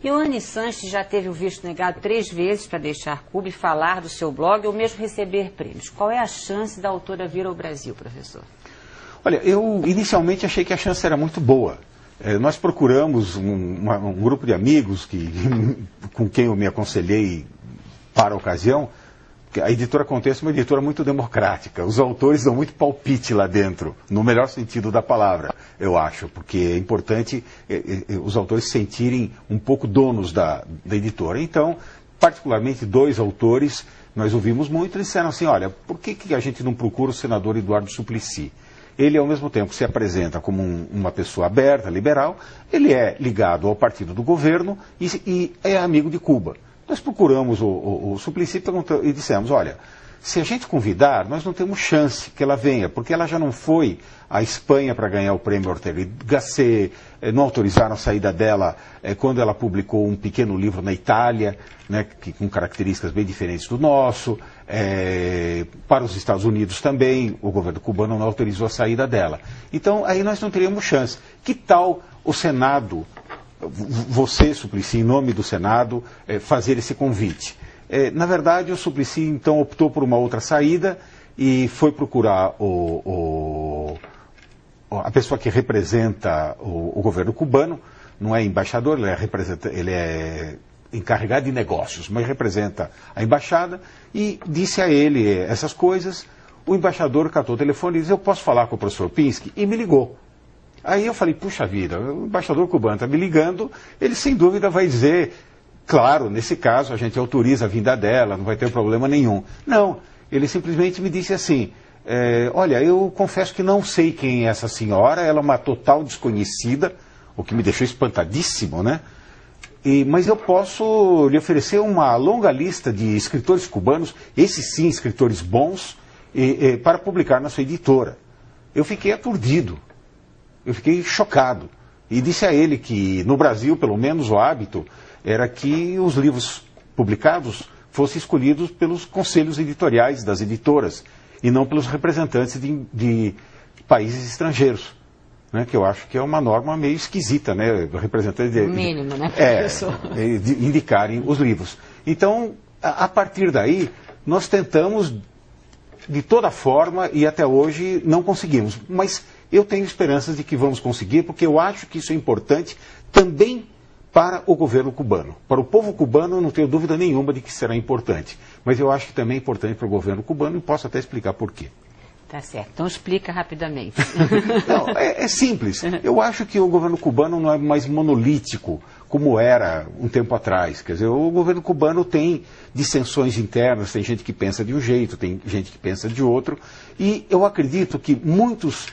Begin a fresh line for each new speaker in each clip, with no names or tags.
Ioane Sanches já teve o visto negado 3 vezes para deixar Cuba e falar do seu blog ou mesmo receber prêmios. Qual é a chance da autora vir ao Brasil, professor?
Olha, eu inicialmente achei que a chance era muito boa. Nós procuramos um grupo de amigos com quem eu me aconselhei para a ocasião. A editora Contexto é uma editora muito democrática. Os autores dão muito palpite lá dentro, no melhor sentido da palavra, eu acho, porque é importante os autores se sentirem um pouco donos da editora. Então, particularmente 2 autores, nós ouvimos muito, eles disseram assim, olha, por que a gente não procura o senador Eduardo Suplicy? Ele, ao mesmo tempo, se apresenta como uma pessoa aberta, liberal, ele é ligado ao partido do governo e é amigo de Cuba. Nós procuramos o Suplicy e dissemos, olha, se a gente convidar, nós não temos chance que ela venha, porque ela já não foi à Espanha para ganhar o prêmio Ortega y Gasset, não autorizaram a saída dela quando ela publicou um pequeno livro na Itália, né, com características bem diferentes do nosso, para os Estados Unidos também, o governo cubano não autorizou a saída dela. Então, aí nós não teríamos chance. Que tal o Senado, você, Suplicy, em nome do Senado, fazer esse convite? Na verdade, o Suplicy, então, optou por uma outra saída e foi procurar a pessoa que representa o governo cubano, não é embaixador, ele é encarregado de negócios, mas representa a embaixada, e disse a ele essas coisas. O embaixador catou o telefone e disse, eu posso falar com o professor Pinsky? E me ligou. Aí eu falei, puxa vida, o embaixador cubano está me ligando, ele sem dúvida vai dizer, claro, nesse caso a gente autoriza a vinda dela, não vai ter problema nenhum. Não, ele simplesmente me disse assim, olha, eu confesso que não sei quem é essa senhora, ela é uma total desconhecida, o que me deixou espantadíssimo, né? Mas eu posso lhe oferecer uma longa lista de escritores cubanos, esses sim, escritores bons, para publicar na sua editora. Eu fiquei aturdido. Eu fiquei chocado e disse a ele que no Brasil, pelo menos, o hábito era que os livros publicados fossem escolhidos pelos conselhos editoriais das editoras e não pelos representantes de países estrangeiros, né, que eu acho que é uma norma meio esquisita, né, representantes
o mínimo, né, professor?
De indicarem os livros. Então, a partir daí, nós tentamos de toda forma e até hoje não conseguimos, mas eu tenho esperanças de que vamos conseguir, porque eu acho que isso é importante também para o governo cubano. Para o povo cubano, eu não tenho dúvida nenhuma de que será importante. Mas eu acho que também é importante para o governo cubano e posso até explicar por quê.
Tá certo. Então explica rapidamente.
Não, é simples. Eu acho que o governo cubano não é mais monolítico como era um tempo atrás. Quer dizer, o governo cubano tem dissensões internas, tem gente que pensa de um jeito, tem gente que pensa de outro. E eu acredito que muitos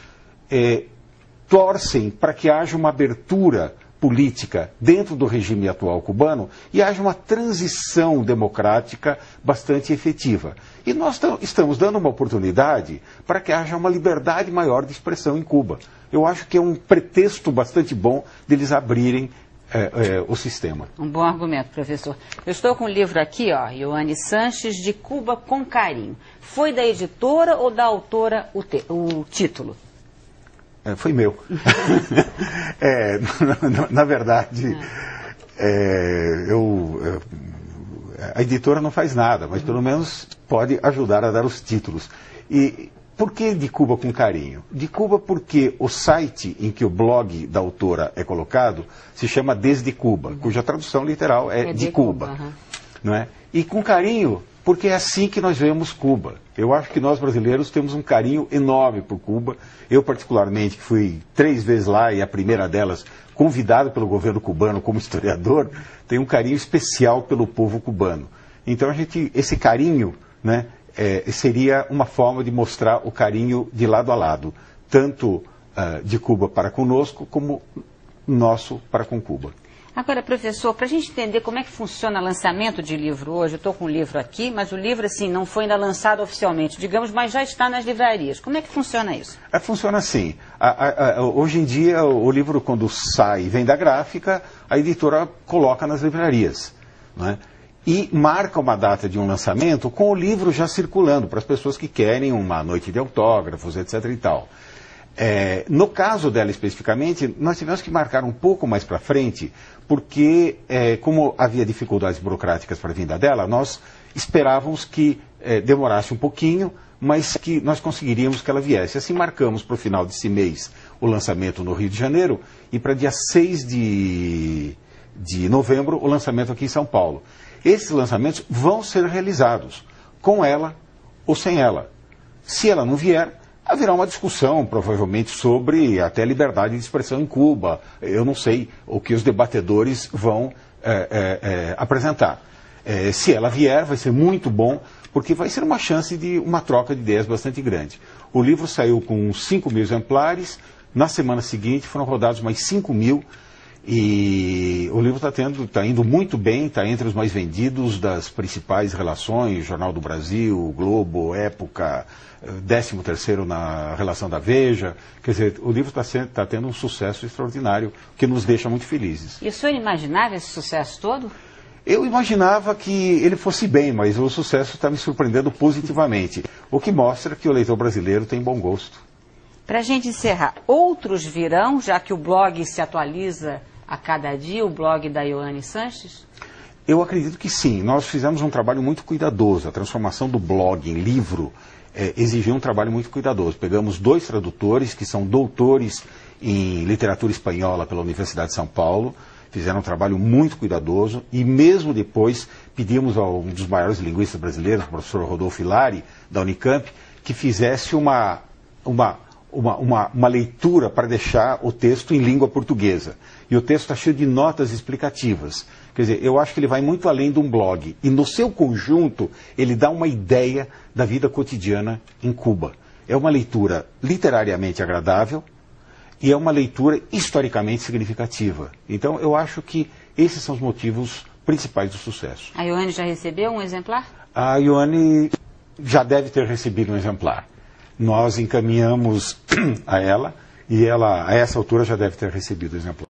torcem para que haja uma abertura política dentro do regime atual cubano e haja uma transição democrática bastante efetiva. E nós estamos dando uma oportunidade para que haja uma liberdade maior de expressão em Cuba. Eu acho que é um pretexto bastante bom deles abrirem o sistema.
Um bom argumento, professor. Eu estou com o livro aqui, ó, Ioane Sanches, De Cuba com Carinho. Foi da editora ou da autora o título?
Foi meu. Na verdade, a editora não faz nada, mas pelo menos pode ajudar a dar os títulos. E por que De Cuba com Carinho? De Cuba porque o site em que o blog da autora é colocado se chama Desde Cuba, cuja tradução literal é de Cuba. Não é? E com carinho, porque é assim que nós vemos Cuba. Eu acho que nós brasileiros temos um carinho enorme por Cuba. Eu, particularmente, que fui 3 vezes lá e a primeira delas convidado pelo governo cubano como historiador, tenho um carinho especial pelo povo cubano. Então, esse carinho, né, seria uma forma de mostrar o carinho de lado a lado, tanto de Cuba para conosco, como nosso para com Cuba.
Agora, professor, para a gente entender como é que funciona o lançamento de livro hoje, eu estou com o livro aqui, mas o livro, assim, não foi ainda lançado oficialmente, digamos, mas já está nas livrarias. Como é que funciona isso?
Funciona assim. Hoje em dia, o livro, quando sai e vem da gráfica, a editora coloca nas livrarias, né? E marca uma data de um lançamento com o livro já circulando para as pessoas que querem uma noite de autógrafos, etc. e tal. No caso dela especificamente, nós tivemos que marcar um pouco mais para frente, porque como havia dificuldades burocráticas para a vinda dela, nós esperávamos que demorasse um pouquinho, mas que nós conseguiríamos que ela viesse. Assim marcamos para o final desse mês o lançamento no Rio de Janeiro e para dia 6 de novembro o lançamento aqui em São Paulo. Esses lançamentos vão ser realizados com ela ou sem ela. Se ela não vier, haverá uma discussão, provavelmente, sobre até liberdade de expressão em Cuba. Eu não sei o que os debatedores vão apresentar. Se ela vier, vai ser muito bom, porque vai ser uma chance de uma troca de ideias bastante grande. O livro saiu com 5.000 exemplares, na semana seguinte foram rodados mais 5.000, e o livro está indo muito bem, está entre os mais vendidos das principais relações, Jornal do Brasil, o Globo, Época, 13º na relação da Veja. Quer dizer, o livro está tendo um sucesso extraordinário, que nos deixa muito felizes.
E o senhor imaginava esse sucesso todo?
Eu imaginava que ele fosse bem, mas o sucesso está me surpreendendo positivamente, o que mostra que o leitor brasileiro tem bom gosto.
Para a gente encerrar, outros virão, já que o blog se atualiza a cada dia, o blog da Ioane Sanches?
Eu acredito que sim. Nós fizemos um trabalho muito cuidadoso. A transformação do blog em livro exigiu um trabalho muito cuidadoso. Pegamos 2 tradutores que são doutores em literatura espanhola pela Universidade de São Paulo, fizeram um trabalho muito cuidadoso e mesmo depois pedimos a um dos maiores linguistas brasileiros, o professor Rodolfo Hilari, da Unicamp, que fizesse uma leitura para deixar o texto em língua portuguesa. E o texto está cheio de notas explicativas. Quer dizer, eu acho que ele vai muito além de um blog. E no seu conjunto, ele dá uma ideia da vida cotidiana em Cuba. É uma leitura literariamente agradável e é uma leitura historicamente significativa. Então, eu acho que esses são os motivos principais do sucesso.
A Ioane já recebeu um exemplar?
A Ioane já deve ter recebido um exemplar. Nós encaminhamos a ela e ela, a essa altura, já deve ter recebido o exemplar.